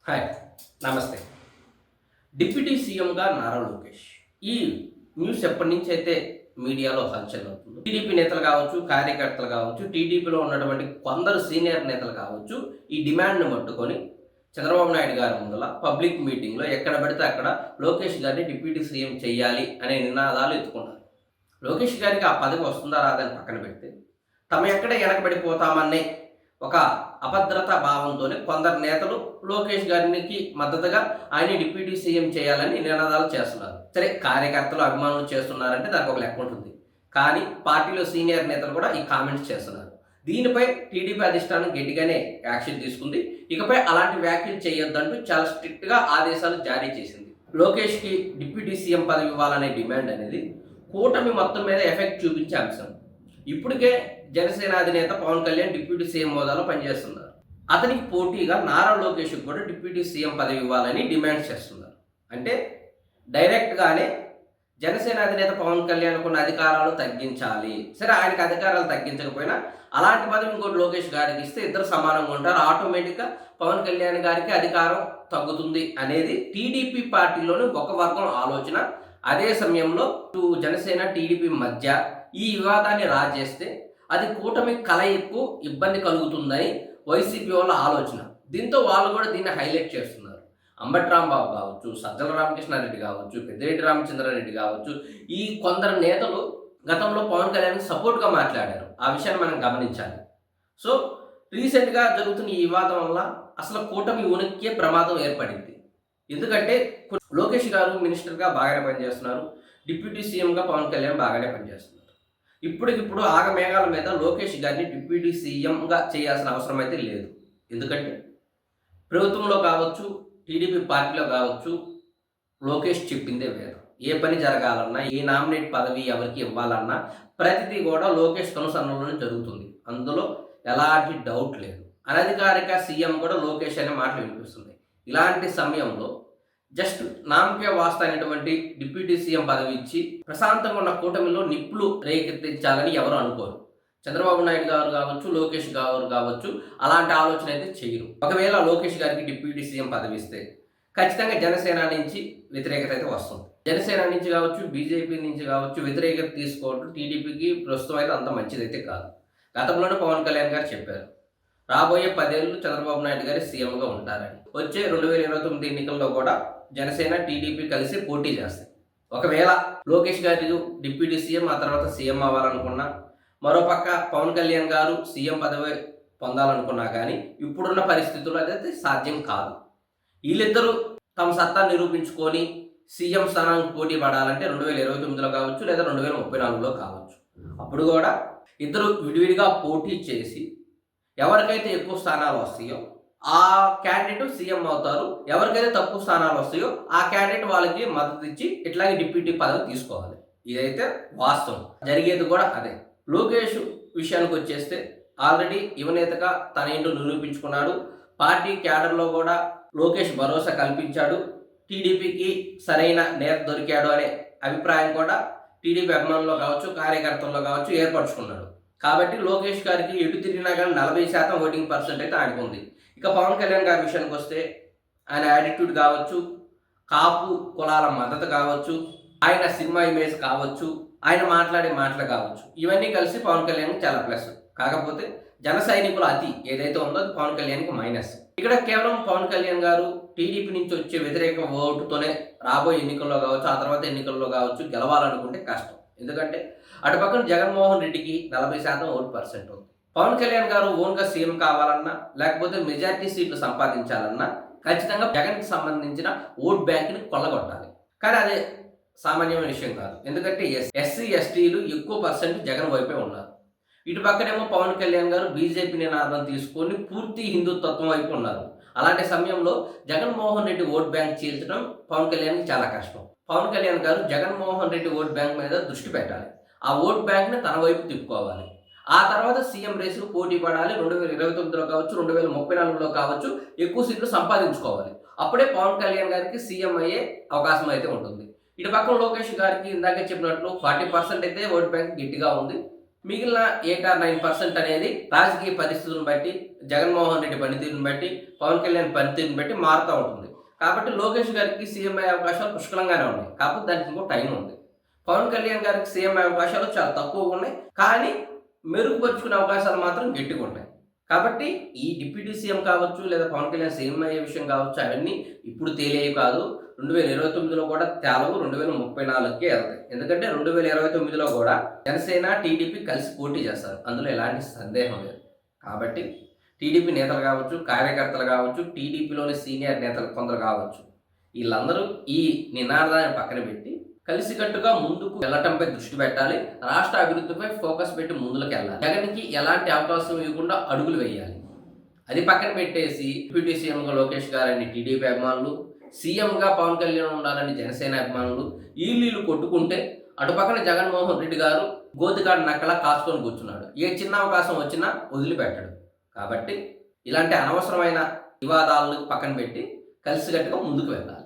Hi. నమస్తే. Deputy సీఎంగా నారా లోకేష్. ఈ న్యూస్ ఎప్పటినుంచైతే మీడియాలో హల్చల్ అవుతుందో, టీడీపీ నేతలు కావచ్చు, కార్యకర్తలు కావచ్చు, టీడీపీలో ఉన్నటువంటి కొందరు సీనియర్ నేతలు కావచ్చు, ఈ డిమాండ్‌ని పట్టుకొని చంద్రబాబు నాయుడు గారి ముందల పబ్లిక్ మీటింగ్‌లో ఎక్కడ పడితే అక్కడ లోకేష్ గారిని డిప్యూటీ సీఎం చేయాలి అనే నినాదాలు ఎత్తుకున్నారు. లోకేష్ గారికి ఆ పదవి వస్తుందా రాదా అని పక్కన పెడితే, ఎక్కడ వెనకబడిపోతామనే ఒక అభద్రతా భావంతోనే కొందరు నేతలు లోకేష్ గారికి మద్దతుగా ఆయన డిప్యూటీ సీఎం చేయాలని నినాదాలు చేస్తున్నారు. సరే, కార్యకర్తలు అభిమానులు చేస్తున్నారంటే దానికి ఒక లెక్క ఉంటుంది. కానీ పార్టీలో సీనియర్ నేతలు కూడా ఈ కామెంట్స్ చేస్తున్నారు. దీనిపై టీడీపీ అధిష్టానం గట్టిగానే యాక్షన్ తీసుకుంది. ఇకపై అలాంటి వ్యాఖ్యలు చేయొద్దంటూ చాలా స్ట్రిక్ట్గా ఆదేశాలు జారీ చేసింది. లోకేష్కి డిప్యూటీ సీఎం పదవి ఇవ్వాలనే డిమాండ్ అనేది కూటమి మొత్తం మీద ఎఫెక్ట్ చూపించే అంశం. ఇప్పటికే జనసేన అధినేత పవన్ కళ్యాణ్ డిప్యూటీ సీఎం హోదాలో పనిచేస్తున్నారు. అతనికి పోటీగా నారా లోకేష్కి కూడా డిప్యూటీ సీఎం పదవి ఇవ్వాలని డిమాండ్ చేస్తున్నారు. అంటే డైరెక్ట్గానే జనసేన అధినేత పవన్ కళ్యాణ్కు ఉన్న అధికారాలు తగ్గించాలి. సరే, ఆయనకు అధికారాలు తగ్గించకపోయినా అలాంటి పదవి ఇంకోటి లోకేష్ గారికి ఇస్తే ఇద్దరు సమానంగా ఉంటారు. ఆటోమేటిక్గా పవన్ కళ్యాణ్ గారికి అధికారం తగ్గుతుంది అనేది టీడీపీ పార్టీలోని ఒక వర్గం ఆలోచన. అదే సమయంలో జనసేన టీడీపీ మధ్య ఈ వివాదాన్ని రాజేస్తే అది కూటమి కలయికు ఇబ్బంది కలుగుతుందని వైసీపీ వాళ్ళ ఆలోచన. దీంతో వాళ్ళు కూడా దీన్ని హైలైట్ చేస్తున్నారు. అంబటి రాంబాబు కావచ్చు, సజ్జల రామకృష్ణారెడ్డి కావచ్చు, పెద్దిరెడ్డి రామచంద్రారెడ్డి కావచ్చు, ఈ కొందరు నేతలు గతంలో పవన్ కళ్యాణ్కి సపోర్ట్గా మాట్లాడారు. ఆ విషయాన్ని మనం గమనించాలి. సో రీసెంట్గా జరుగుతున్న ఈ వివాదం వల్ల అసలు కూటమి ఉనికికే ప్రమాదం ఏర్పడింది. ఎందుకంటే లోకేష్ గారు మినిస్టర్గా బాగానే పనిచేస్తున్నారు, డిప్యూటీ సీఎంగా పవన్ కళ్యాణ్ బాగానే పనిచేస్తున్నారు. ఇప్పటికిప్పుడు ఆగమేఘాల మీద లోకేష్ గారిని డిప్యూటీ సీఎంగా చేయాల్సిన అవసరం అయితే లేదు. ఎందుకంటే ప్రభుత్వంలో కావచ్చు, టీడీపీ పార్టీలో కావచ్చు, లోకేష్ చెప్పిందే వేదం. ఏ పని జరగాలన్నా, ఏ నామినేట్ పదవి ఎవరికి ఇవ్వాలన్నా ప్రతిదీ కూడా లోకేష్ కనుసన్నలోనే జరుగుతుంది. అందులో ఎలాంటి డౌట్ లేదు. అనధికారిక సీఎం కూడా లోకేష్ అనే మాటలు వినిపిస్తుంది. ఇలాంటి సమయంలో జస్ట్ నామకే వాస్త అయినటువంటి డిప్యూటీ సీఎం పదవి ఇచ్చి ప్రశాంతంగా ఉన్న కూటమిలో నిప్పులు రేకెత్తించాలని ఎవరు అనుకోరు. చంద్రబాబు నాయుడు గారు కావచ్చు, లోకేష్ గారు కావచ్చు, అలాంటి ఆలోచన అయితే చేయరు. ఒకవేళ లోకేష్ గారికి డిప్యూటీ సీఎం పదవి ఇస్తే ఖచ్చితంగా జనసేన నుంచి వ్యతిరేకత అయితే వస్తుంది. జనసేన నుంచి కావచ్చు, బీజేపీ నుంచి కావచ్చు వ్యతిరేకత తీసుకోవడం టీడీపీకి ప్రస్తుతం అయితే అంత మంచిదైతే కాదు. గతంలోనే పవన్ కళ్యాణ్ గారు చెప్పారు, రాబోయే 10 ఏళ్ళు చంద్రబాబు నాయుడు గారి సీఎంగా ఉంటారని. వచ్చే 2029 ఎన్నికల్లో కూడా జనసేన టీడీపీ కలిసి పోటీ చేస్తాయి. ఒకవేళ లోకేష్ గారు డిప్యూటీ సీఎం ఆ తర్వాత సీఎం అవ్వాలనుకున్నా, మరోపక్క పవన్ కళ్యాణ్ గారు సీఎం పదవి పొందాలనుకున్నా కానీ ఇప్పుడున్న పరిస్థితుల్లో అదైతే సాధ్యం కాదు. వీళ్ళిద్దరూ తమ సత్తా నిరూపించుకొని సీఎం స్థానానికి పోటీ పడాలంటే 2029లో కావచ్చు, లేదా 2034లో కావచ్చు. అప్పుడు కూడా ఇద్దరు విడివిడిగా పోటీ చేసి ఎవరికైతే ఎక్కువ స్థానాలు వస్తాయో ఆ క్యాండిడేట్ సీఎం అవుతారు. ఎవరికైతే తక్కువ స్థానాలు వస్తాయో ఆ క్యాండిడేట్ వాళ్ళకి మద్దతు ఇచ్చి ఇట్లాగే డిప్యూటీ పదవి తీసుకోవాలి. ఇదైతే వాస్తవం. జరిగేది కూడా అదే. లోకేష్ విషయానికి వచ్చేస్తే ఆల్రెడీ యువనేతగా తన ఏంటో నిరూపించుకున్నాడు. పార్టీ క్యాడర్లో కూడా లోకేష్ భరోసా కల్పించాడు. టీడీపీకి సరైన నేత దొరికాడు అనే అభిప్రాయం కూడా టీడీపీ అభిమానుల్లో కావచ్చు, కార్యకర్తల్లో కావచ్చు ఏర్పరచుకున్నాడు. కాబట్టి లోకేష్ గారికి ఎటు తిరిగినా కానీ 40% ఓటింగ్ పర్సెంట్ అయితే ఆయనకు ఉంది. ఇక పవన్ కళ్యాణ్ గారి విషయానికి వస్తే ఆయన యాటిట్యూడ్ కావచ్చు, కాపు కులాల మద్దతు కావచ్చు, ఆయన సినిమా ఇమేజ్ కావచ్చు, ఆయన మాట్లాడే మాటలు కావచ్చు, ఇవన్నీ కలిసి పవన్ కళ్యాణ్కి చాలా ప్లస్. కాకపోతే జన సైనికుల అతి ఏదైతే ఉందో అది పవన్ కళ్యాణ్కి మైనస్. ఇక్కడ కేవలం పవన్ కళ్యాణ్ గారు టీడీపీ నుంచి వచ్చే వ్యతిరేక ఓటుతోనే రాబోయే ఎన్నికల్లో కావచ్చు, ఆ తర్వాత ఎన్నికల్లో కావచ్చు గెలవాలనుకుంటే కష్టం. ఎందుకంటే అటు పక్కన జగన్మోహన్ రెడ్డికి 40% ఓటు పర్సెంట్ ఉంది. పవన్ కళ్యాణ్ గారు ఓన్గా సీఎం కావాలన్నా, లేకపోతే మెజార్టీ సీట్లు సంపాదించాలన్నా ఖచ్చితంగా జగన్కి సంబంధించిన ఓట్ బ్యాంక్ని కొల్లగొట్టాలి. కానీ అదే సామాన్యమైన విషయం కాదు. ఎందుకంటే ఎస్సీ ఎస్టీలు ఎక్కువ పర్సెంట్ జగన్ వైపే ఉన్నారు. ఇటు పక్కనేమో పవన్ కళ్యాణ్ గారు బీజేపీ నినాదం తీసుకొని పూర్తి హిందుత్వం వైపు ఉన్నారు. అలాంటి సమయంలో జగన్మోహన్ రెడ్డి ఓట్ బ్యాంక్ చీల్చడం పవన్ కళ్యాణ్కి చాలా కష్టం. పవన్ కళ్యాణ్ గారు జగన్మోహన్ రెడ్డి ఓట్ బ్యాంక్ మీద దృష్టి పెట్టాలి. ఆ ఓట్ బ్యాంక్ని తన వైపు తిప్పుకోవాలి. ఆ తర్వాత సీఎం రేసులు పోటీ పడాలి. 2029లో కావచ్చు, 2034లో కావచ్చు ఎక్కువ సీట్లు సంపాదించుకోవాలి. అప్పుడే పవన్ కళ్యాణ్ గారికి సీఎం అయ్యే అవకాశం అయితే ఉంటుంది. ఇటు పక్కన లోకేష్ గారికి ఇందాకే చెప్పినట్లు 40% అయితే ఓట్ బ్యాంక్ గట్టిగా ఉంది. మిగిలిన 8 or 9% అనేది రాజకీయ పరిస్థితులను బట్టి, జగన్మోహన్ రెడ్డి పనితీరుని బట్టి, పవన్ కళ్యాణ్ పనితీరుని బట్టి మారుతూ ఉంటుంది. కాబట్టి లోకేష్ గారికి సీఎం అయ్యే అవకాశాలు పుష్కలంగానే ఉన్నాయి. కాకపోతే దానికి ఇంకో టైం ఉంది. పవన్ కళ్యాణ్ గారికి సీఎం అయ్యే అవకాశాలు చాలా తక్కువగా ఉన్నాయి. కానీ మెరుగుపరుచుకునే అవకాశాలు మాత్రం గట్టిగా ఉన్నాయి. కాబట్టి ఈ డిప్యూటీ సీఎం కావచ్చు, లేదా పవన్ కళ్యాణ్ సీఎం అయ్యే విషయం కావచ్చు, అవన్నీ ఇప్పుడు తేలేవి కాదు. 2029లో కూడా తేలవు, 2034కే వెళ్తాయి. ఎందుకంటే 2029లో కూడా జనసేన, టీడీపీ కలిసి పోటీ చేస్తారు. అందులో ఎలాంటి సందేహం లేదు. కాబట్టి టీడీపీ నేతలు కావచ్చు, కార్యకర్తలు కావచ్చు, టీడీపీలోని సీనియర్ నేతలు కొందరు కావచ్చు, వీళ్ళందరూ ఈ నినాదాన్ని పక్కన పెట్టి కలిసికట్టుగా ముందుకు వెళ్ళటంపై దృష్టి పెట్టాలి. రాష్ట్ర అభివృద్ధిపై ఫోకస్ పెట్టి ముందుకు వెళ్ళాలి. జగన్కి ఎలాంటి అవకాశం ఇవ్వకుండా అడుగులు వేయాలి. అది పక్కన పెట్టేసి డిప్యూటీ సీఎంగా లోకేష్ గారని టీడీపీ అభిమానులు, సీఎంగా పవన్ కళ్యాణ్ ఉండాలని జనసేన అభిమానులు వీళ్ళు కొట్టుకుంటే, అటు పక్కన జగన్మోహన్ రెడ్డి గారు గోతికాడు నక్కలా కాసుకొని కూర్చున్నాడు. ఏ చిన్న అవకాశం వచ్చినా వదిలిపెట్టాడు. కాబట్టి ఇలాంటి అనవసరమైన వివాదాలను పక్కన పెట్టి కలిసికట్టుగా ముందుకు వెళ్ళాలి.